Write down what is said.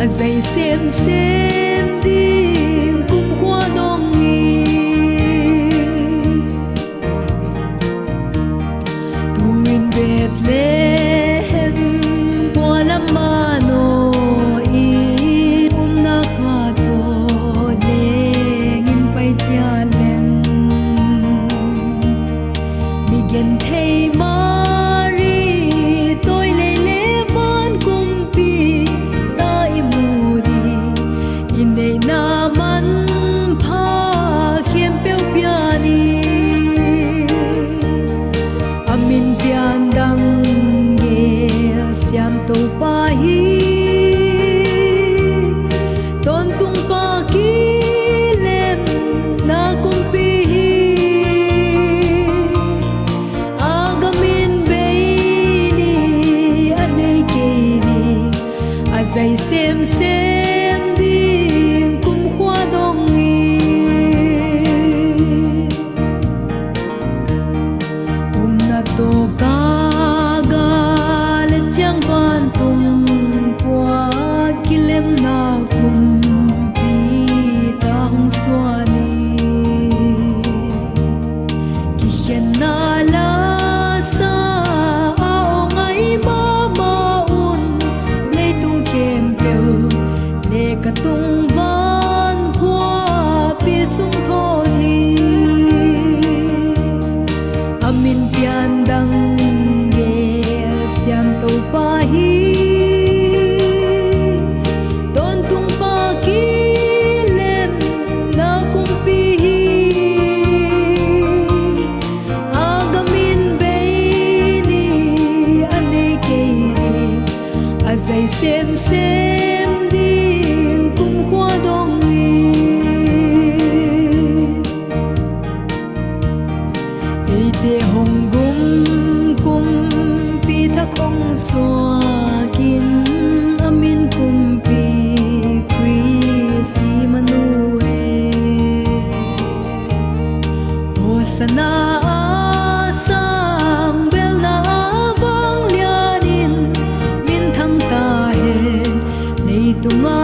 dày xem đi cũng qua đông nghi tuin bet lehem qua lam mano i na kha to leng in pai cha len mi gen thei mari tôi lê lê van kumpi tai mudi in dei na man pha khem peu piani amin pian dang ge siam to pa hi ton tung pa ki lem na kumpi dày xem đi cũng khoa đông nghi na to ga ga lên trang van tung qua kilem na kum pi ta hong xua ni ki hiền na la sa ao ngay ma un lấy tung kem bèo lê cả tung van qua pi sung thô đi amin pian dang ge siam to pa hi ton tung pa ki lem na kum pi agamin be ni ane ke ni dày xem đi cũng qua đông nghi ei te hong kum pi tha khong so kin amin kum pi krisi manu e hosana asam bel na avang lianin min thang ta hen nei tunga